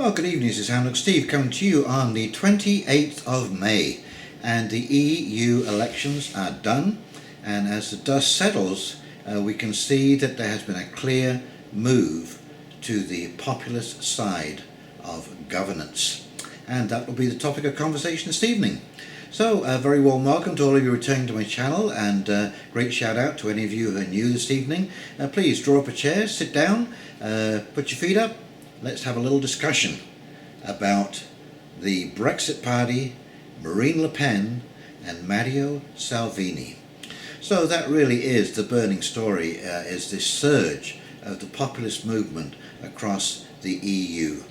Well, good evening, this is Hamlock Steve coming to you on the 28th of May, and the EU elections are done, and as the dust settles we can see that there has been a clear move to the populist side of governance, and that will be the topic of conversation this evening. So a very warm welcome to all of you returning to my channel, and great shout out to any of you who are new this evening. Please draw up a chair, sit down, put your feet up. Let's have a little discussion about the Brexit Party, Marine Le Pen and Matteo Salvini. So that really is the burning story, is this surge of the populist movement across the EU.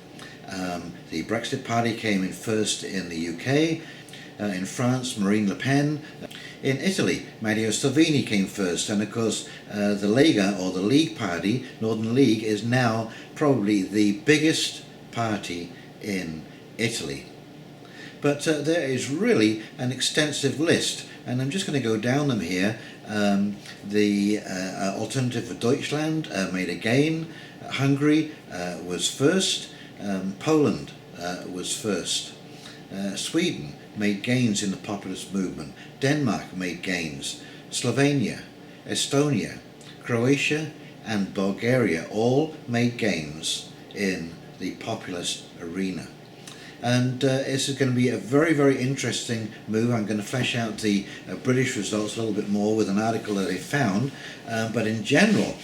The Brexit Party came in first in the UK, in France Marine Le Pen, in Italy Matteo Salvini came first, and of course the Lega, or the League Party, Northern League, is now probably the biggest party in Italy. But there is really an extensive list, and I'm just going to go down them here. The Alternative for Deutschland made a gain. Hungary was first. Poland was first. Sweden made gains in the populist movement. Denmark made gains. Slovenia, Estonia, Croatia and Bulgaria all made gains in the populist arena. And this is going to be a very interesting move. I'm going to flesh out the British results a little bit more with an article that I found, but in general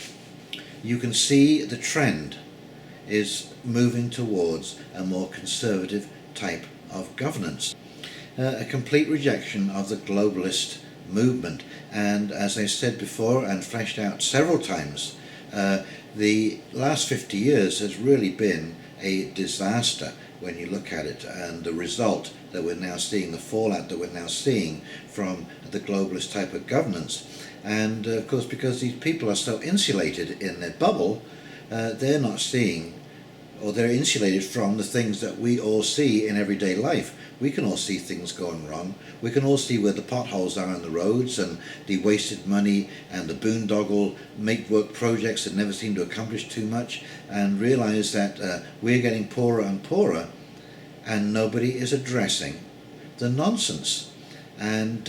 you can see the trend is moving towards a more conservative type of governance. A complete rejection of the globalist movement, and as I said before and fleshed out several times, the last 50 years has really been a disaster when you look at it, and the result that we're now seeing, the fallout that we're now seeing from the globalist type of governance. And of course, because these people are so insulated in their bubble, they're not seeing, or they're insulated from, the things that we all see in everyday life. We can all see things going wrong. We can all see where the potholes are on the roads, and the wasted money, and the boondoggle make-work projects that never seem to accomplish too much, and realize that we're getting poorer and poorer, and nobody is addressing the nonsense. And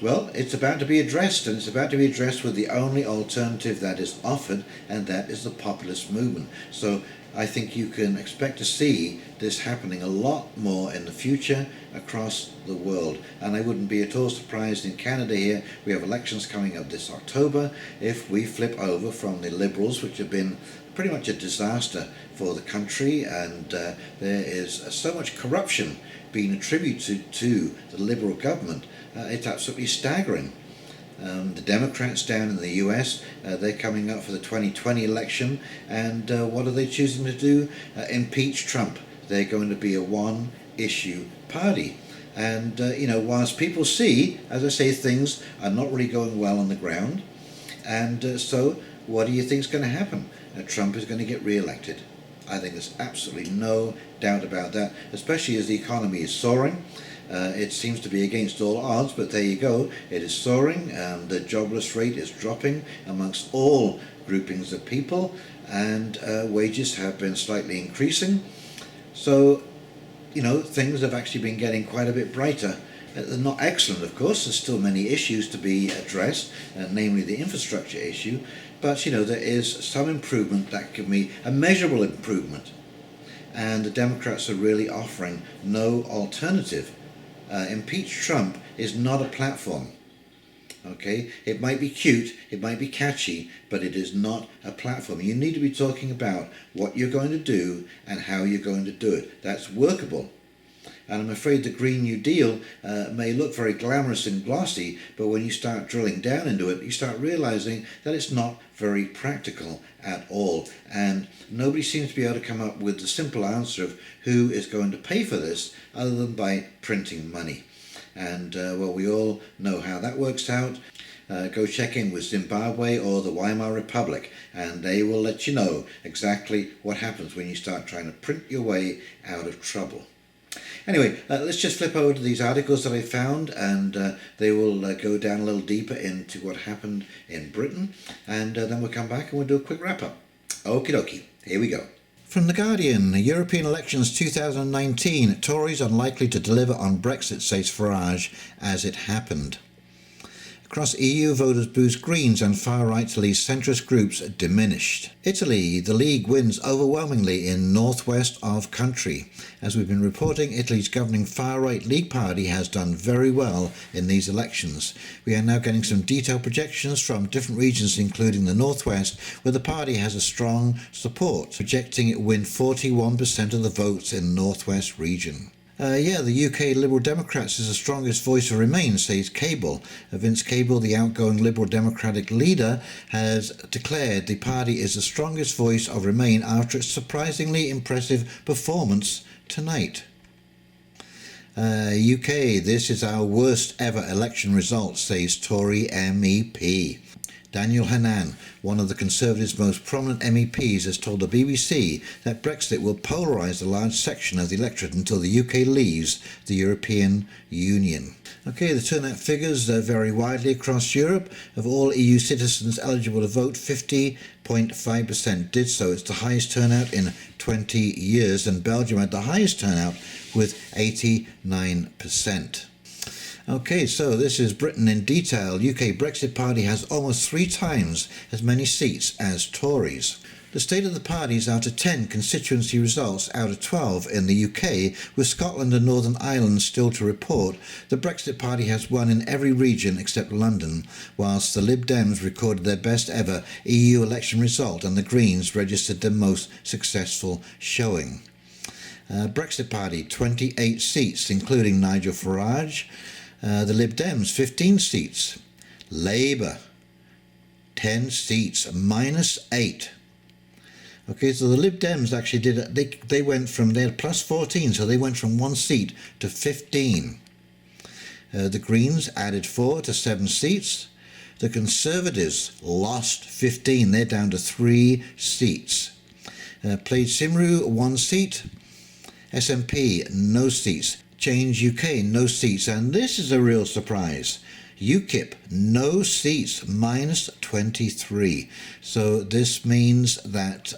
well, it's about to be addressed, and it's about to be addressed with the only alternative that is offered, and that is the populist movement. So I think you can expect to see this happening a lot more in the future across the world. And I wouldn't be at all surprised in Canada here. We have elections coming up this October. If we flip over from the Liberals, which have been pretty much a disaster for the country, and there is so much corruption being attributed to the Liberal government, it's absolutely staggering. The Democrats down in the US, they're coming up for the 2020 election, and what are they choosing to do? Impeach Trump. They're going to be a one-issue party. And whilst people see, as I say, things are not really going well on the ground, and so what do you think is going to happen? Trump is going to get re-elected. I think there's absolutely no doubt about that, especially as the economy is soaring. It seems to be against all odds, but there you go, it is soaring. The jobless rate is dropping amongst all groupings of people, and wages have been slightly increasing. So, things have actually been getting quite a bit brighter. They're not excellent, of course. There's still many issues to be addressed, namely the infrastructure issue, but there is some improvement that can be a measurable improvement, and the Democrats are really offering no alternative. Impeach Trump is not a platform. Okay, it might be cute, it might be catchy, but it is not a platform. You need to be talking about what you're going to do and how you're going to do it. That's workable. And I'm afraid the Green New Deal may look very glamorous and glossy, but when you start drilling down into it, you start realizing that it's not very practical at all. And nobody seems to be able to come up with the simple answer of who is going to pay for this, other than by printing money. And well, we all know how that works out. Go check in with Zimbabwe or the Weimar Republic, and they will let you know exactly what happens when you start trying to print your way out of trouble. Anyway, let's just flip over to these articles that I found, and they will go down a little deeper into what happened in Britain, and then we'll come back and we'll do a quick wrap up. Okie dokie, here we go. From The Guardian, European elections 2019, Tories unlikely to deliver on Brexit, says Farage, as it happened. Across EU, voters boost Greens and far-right leaves centrist groups diminished. Italy, the League wins overwhelmingly in northwest of country. As we've been reporting, Italy's governing far-right League party has done very well in these elections. We are now getting some detailed projections from different regions, including the northwest, where the party has a strong support, projecting it win 41% of the votes in the northwest region. The UK Liberal Democrats is the strongest voice of Remain, says Cable. Vince Cable, the outgoing Liberal Democratic leader, has declared the party is the strongest voice of Remain after its surprisingly impressive performance tonight. UK, this is our worst ever election result, says Tory MEP. Daniel Hannan, one of the Conservatives' most prominent MEPs, has told the BBC that Brexit will polarise a large section of the electorate until the UK leaves the European Union. Okay, the turnout figures vary widely across Europe. Of all EU citizens eligible to vote, 50.5% did so. It's the highest turnout in 20 years, and Belgium had the highest turnout with 89%. Okay, so this is Britain in detail. UK Brexit Party has almost 3 times as many seats as Tories. The state of the parties after 10 constituency results out of 12 in the UK, with Scotland and Northern Ireland still to report. The Brexit Party has won in every region except London, whilst the Lib Dems recorded their best ever EU election result and the Greens registered their most successful showing. Brexit Party, 28 seats, including Nigel Farage. The Lib Dems, 15 seats. Labour, 10 seats, -8. Okay, so the Lib Dems actually they went from, they had plus 14, so they went from 1 seat to 15. The Greens added 4 to 7 seats. The Conservatives lost 15, they're down to 3 seats. Plaid Cymru, 1 seat. SNP, no seats. Change UK, no seats, and this is a real surprise. UKIP, no seats, -23. So this means that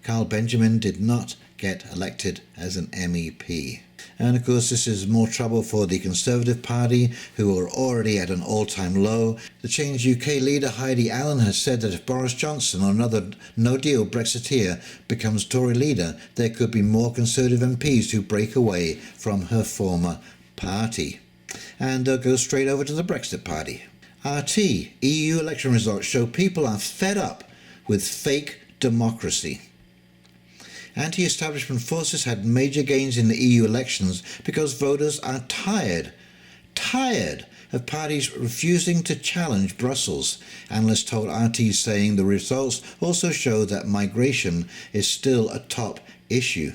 Carl Benjamin did not get elected as an MEP. And of course this is more trouble for the Conservative Party, who are already at an all-time low. The Change UK leader Heidi Allen has said that if Boris Johnson or another no-deal Brexiteer becomes Tory leader, there could be more Conservative MPs who break away from her former party. And they'll go straight over to the Brexit Party. RT, EU election results show people are fed up with fake democracy. Anti-establishment forces had major gains in the EU elections because voters are tired of parties refusing to challenge Brussels. Analysts told RT, saying the results also show that migration is still a top issue.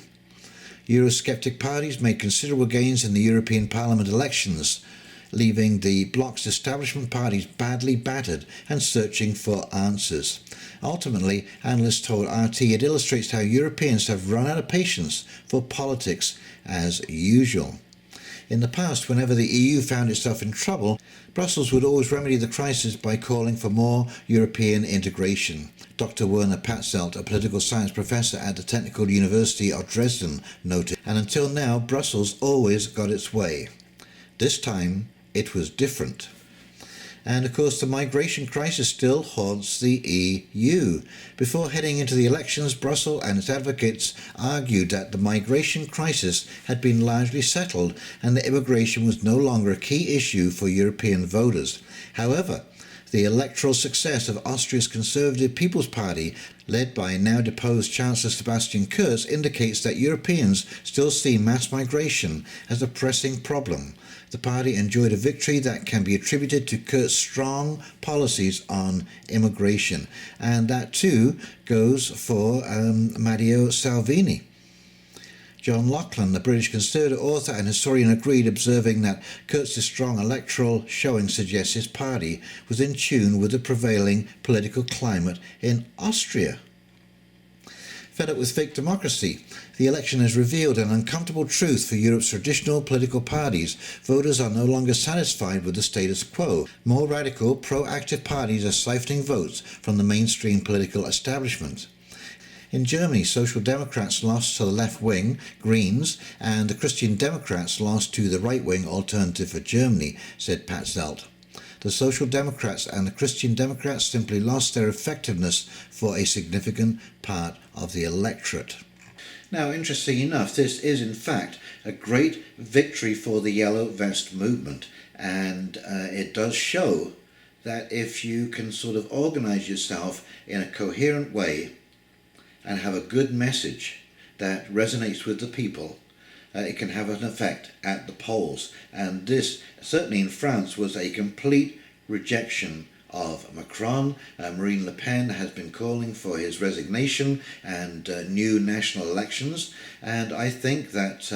Eurosceptic parties made considerable gains in the European Parliament elections, leaving the bloc's establishment parties badly battered and searching for answers. Ultimately, analysts told RT it illustrates how Europeans have run out of patience for politics as usual. In the past, whenever the EU found itself in trouble, Brussels would always remedy the crisis by calling for more European integration. Dr. Werner Patzelt, a political science professor at the Technical University of Dresden, noted, and until now, Brussels always got its way. This time, it was different. And of course the migration crisis still haunts the EU. Before heading into the elections, Brussels and its advocates argued that the migration crisis had been largely settled and that immigration was no longer a key issue for European voters. However, the electoral success of Austria's Conservative People's Party, led by now deposed Chancellor Sebastian Kurz, indicates that Europeans still see mass migration as a pressing problem. The party enjoyed a victory that can be attributed to Kurz's strong policies on immigration. And that too goes for Matteo Salvini. John Lachlan, the British Conservative author and historian, agreed, observing that Kurz's strong electoral showing suggests his party was in tune with the prevailing political climate in Austria. Fed up with fake democracy, the election has revealed an uncomfortable truth for Europe's traditional political parties. Voters are no longer satisfied with the status quo. More radical, pro-active parties are siphoning votes from the mainstream political establishment. In Germany, Social Democrats lost to the left wing, Greens, and the Christian Democrats lost to the right wing, Alternative for Germany, said Pat Zelt. The Social Democrats and the Christian Democrats simply lost their effectiveness for a significant part of the electorate. Now, interesting enough, this is in fact a great victory for the Yellow Vest movement, and it does show that if you can sort of organize yourself in a coherent way and have a good message that resonates with the people, it can have an effect at the polls. And this, certainly in France, was a complete rejection of Macron. Marine Le Pen has been calling for his resignation and new national elections, and I think that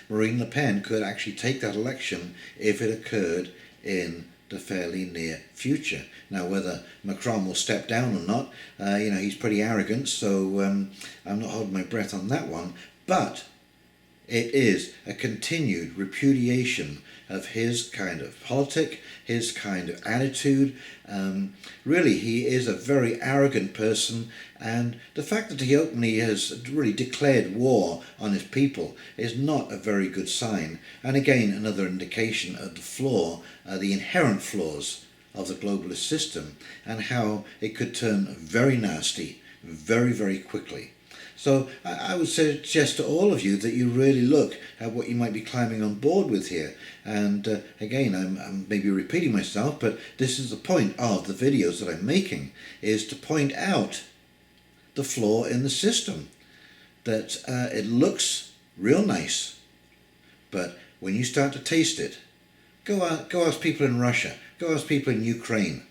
Marine Le Pen could actually take that election if it occurred in the fairly near future. Now, whether Macron will step down or not, he's pretty arrogant, so I'm not holding my breath on that one, but it is a continued repudiation of his kind of politic, his kind of attitude. Really, he is a very arrogant person, and the fact that he openly has really declared war on his people is not a very good sign. And again, another indication of the flaw, the inherent flaws of the globalist system, and how it could turn very nasty very, very quickly. So I would suggest to all of you that you really look at what you might be climbing on board with here. And again, I'm maybe repeating myself, but this is the point of the videos that I'm making, is to point out the flaw in the system. That it looks real nice, but when you start to taste it, go ask people in Russia, go ask people in Ukraine.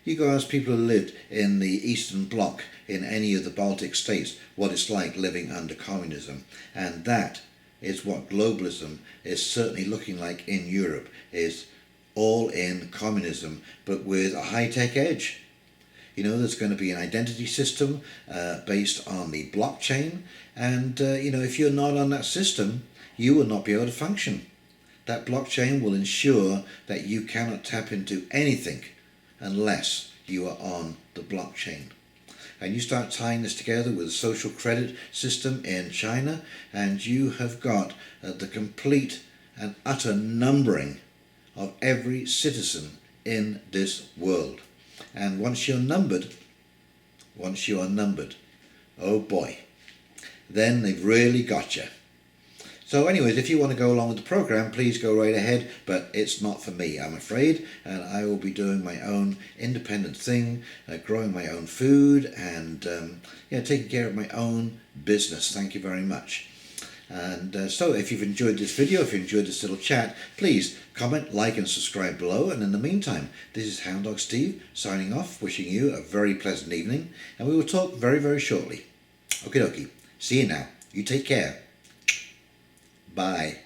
You go ask people who lived in the Eastern Bloc, in any of the Baltic states, what it's like living under communism. And that is what globalism is certainly looking like in Europe, is all in communism, but with a high-tech edge. There's going to be an identity system based on the blockchain, and if you're not on that system, you will not be able to function. That blockchain will ensure that you cannot tap into anything unless you are on the blockchain. And you start tying this together with the social credit system in China, and you have got the complete and utter numbering of every citizen in this world. And once you are numbered, oh boy, then they've really got you. So anyways, if you want to go along with the program, please go right ahead, but it's not for me, I'm afraid, and I will be doing my own independent thing, growing my own food, and taking care of my own business. Thank you very much. And so if you've enjoyed this video, if you enjoyed this little chat, please comment, like and subscribe below. And in the meantime, this is Hound Dog Steve signing off, wishing you a very pleasant evening, and we will talk very, very shortly. Okie dokie. See you now. You take care. Bye.